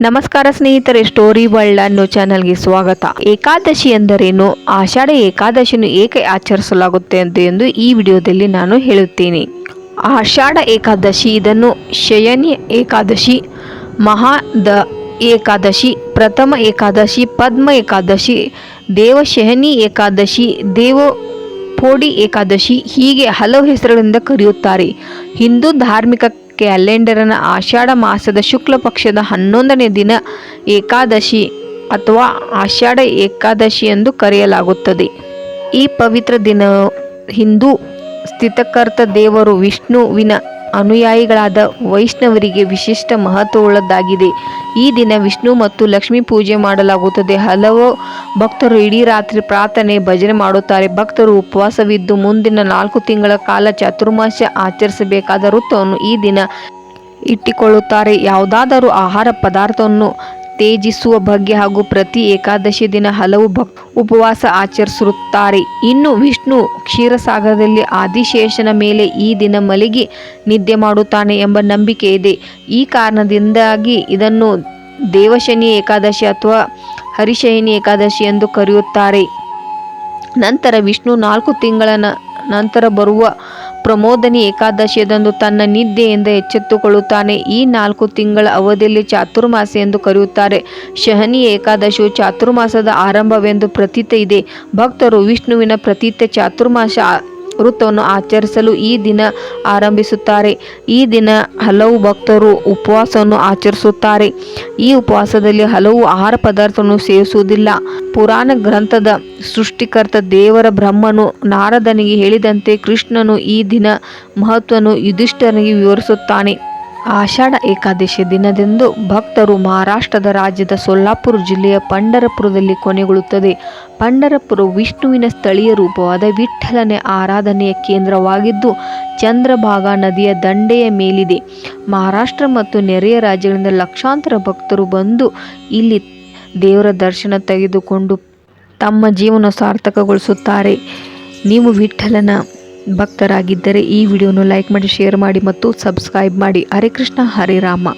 ನಮಸ್ಕಾರ ಸ್ನೇಹಿತರೆ, story world ಅನ್ನೋ ಚಾನಲ್ಗೆ ಸ್ವಾಗತ. ಏಕಾದಶಿ ಎಂದರೇನು, ಆಷಾಢ ಏಕಾದಶಿಯನ್ನು ಏಕೆ ಆಚರಿಸಲಾಗುತ್ತೆ ಎಂದು ಈ ವಿಡಿಯೋದಲ್ಲಿ ನಾನು ಹೇಳುತ್ತೇನೆ. ಆಷಾಢ ಏಕಾದಶಿ, ಇದನ್ನು ಶಯನಿ ಏಕಾದಶಿ, ಮಹಾದ ಏಕಾದಶಿ, ಪ್ರಥಮ ಏಕಾದಶಿ, ಪದ್ಮ ಏಕಾದಶಿ, ದೇವಶಯನಿ ಏಕಾದಶಿ, ದೇವಪೋಡಿ ಏಕಾದಶಿ ಹೀಗೆ ಹಲವು ಹೆಸರುಗಳಿಂದ ಕರೆಯುತ್ತಾರೆ. ಹಿಂದೂ ಧಾರ್ಮಿಕ ಕ್ಯಾಲೆಂಡರ್ನ ಆಷಾಢ ಮಾಸದ ಶುಕ್ಲ ಪಕ್ಷದ 11ನೇ ದಿನ ಏಕಾದಶಿ ಅಥವಾ ಆಷಾಢ ಏಕಾದಶಿ ಎಂದು ಕರೆಯಲಾಗುತ್ತದೆ. ಈ ಪವಿತ್ರ ದಿನ ಹಿಂದೂ ಸ್ಥಿತಕರ್ತ ದೇವರು ವಿಷ್ಣುವಿನ ಅನುಯಾಯಿಗಳಾದ ವೈಷ್ಣವರಿಗೆ ವಿಶಿಷ್ಟ ಮಹತ್ವವುಳ್ಳದ್ದಾಗಿದೆ. ಈ ದಿನ ವಿಷ್ಣು ಮತ್ತು ಲಕ್ಷ್ಮೀ ಪೂಜೆ ಮಾಡಲಾಗುತ್ತದೆ. ಹಲವು ಭಕ್ತರು ಇಡೀ ರಾತ್ರಿ ಪ್ರಾರ್ಥನೆ, ಭಜನೆ ಮಾಡುತ್ತಾರೆ. ಭಕ್ತರು ಉಪವಾಸವಿದ್ದು ಮುಂದಿನ 4 ತಿಂಗಳ ಕಾಲ ಚಾತುರ್ಮಾಸ್ಯ ಆಚರಿಸಬೇಕಾದ ವೃತ್ತವನ್ನು ಈ ದಿನ ಇಟ್ಟುಕೊಳ್ಳುತ್ತಾರೆ. ಯಾವುದಾದರೂ ಆಹಾರ ಪದಾರ್ಥವನ್ನು ತ್ಯಜಿಸುವ ಬಗ್ಗೆ ಹಾಗೂ ಪ್ರತಿ ಏಕಾದಶಿ ದಿನ ಹಲವು ಉಪವಾಸ ಆಚರಿಸುತ್ತಾರೆ. ಇನ್ನು ವಿಷ್ಣು ಕ್ಷೀರಸಾಗರದಲ್ಲಿ ಆದಿಶೇಷನ ಮೇಲೆ ಈ ದಿನ ಮಲಗಿ ನಿದ್ದೆ ಮಾಡುತ್ತಾನೆ ಎಂಬ ನಂಬಿಕೆ ಇದೆ. ಈ ಕಾರಣದಿಂದಾಗಿ ಇದನ್ನು ದೇವಶಯನಿ ಏಕಾದಶಿ ಅಥವಾ ಹರಿಶಯನಿ ಏಕಾದಶಿ ಎಂದು ಕರೆಯುತ್ತಾರೆ. ನಂತರ ವಿಷ್ಣು 4 ತಿಂಗಳ ನಂತರ ಬರುವ ಪ್ರಮೋದನಿ ಏಕಾದಶಿಯದಂದು ತನ್ನ ನಿದ್ದೆಯಿಂದ ಎಚ್ಚೆತ್ತುಕೊಳ್ಳುತ್ತಾನೆ. ಈ 4 ತಿಂಗಳ ಅವಧಿಯಲ್ಲಿ ಚಾತುರ್ಮಾಸ ಎಂದು ಕರೆಯುತ್ತಾರೆ. ಶಯನಿ ಏಕಾದಶಿಯು ಚಾತುರ್ಮಾಸದ ಆರಂಭವೆಂದು ಪ್ರತೀತಿ ಇದೆ. ಭಕ್ತರು ವಿಷ್ಣುವಿನ ಪ್ರತೀತ ಚಾತುರ್ಮಾಸ ವೃತ್ತವನ್ನು ಆಚರಿಸಲು ಈ ದಿನ ಆರಂಭಿಸುತ್ತಾರೆ. ಈ ದಿನ ಹಲವು ಭಕ್ತರು ಉಪವಾಸವನ್ನು ಆಚರಿಸುತ್ತಾರೆ. ಈ ಉಪವಾಸದಲ್ಲಿ ಹಲವು ಆಹಾರ ಪದಾರ್ಥವನ್ನು ಸೇವಿಸುವುದಿಲ್ಲ. ಪುರಾಣ ಗ್ರಂಥದ ಸೃಷ್ಟಿಕರ್ತ ದೇವರ ಬ್ರಹ್ಮನು ನಾರದನಿಗೆ ಹೇಳಿದಂತೆ ಕೃಷ್ಣನು ಈ ದಿನ ಮಹತ್ವವನ್ನು ಯುಧಿಷ್ಠಿರನಿಗೆ ವಿವರಿಸುತ್ತಾನೆ. ಆಷಾಢ ಏಕಾದಶಿ ದಿನದಂದು ಭಕ್ತರು ಮಹಾರಾಷ್ಟ್ರದ ರಾಜ್ಯದ ಸೊಲ್ಲಾಪುರ ಜಿಲ್ಲೆಯ ಪಂಢರಪುರದಲ್ಲಿ ಕೊನೆಗೊಳ್ಳುತ್ತದೆ. ಪಂಢರಪುರ ವಿಷ್ಣುವಿನ ಸ್ಥಳೀಯ ರೂಪವಾದ ವಿಠ್ಠಲನ ಆರಾಧನೆಯ ಕೇಂದ್ರವಾಗಿದ್ದು ಚಂದ್ರಭಾಗಾ ನದಿಯ ದಂಡೆಯ ಮೇಲಿದೆ. ಮಹಾರಾಷ್ಟ್ರ ಮತ್ತು ನೆರೆಯ ರಾಜ್ಯಗಳಿಂದ ಲಕ್ಷಾಂತರ ಭಕ್ತರು ಬಂದು ಇಲ್ಲಿ ದೇವರ ದರ್ಶನ ತೆಗೆದುಕೊಂಡು ತಮ್ಮ ಜೀವನ ಸಾರ್ಥಕಗೊಳಿಸುತ್ತಾರೆ. ನೀವು ವಿಠ್ಠಲನ ಭಕ್ತರಾಗಿದ್ದರೆ ಈ ವಿಡಿಯೋನು ಲೈಕ್ ಮಾಡಿ, ಶೇರ್ ಮಾಡಿ ಮತ್ತು ಸಬ್ಸ್ಕ್ರೈಬ್ ಮಾಡಿ. ಹರೇ ಕೃಷ್ಣ, ಹರೇ ರಾಮ.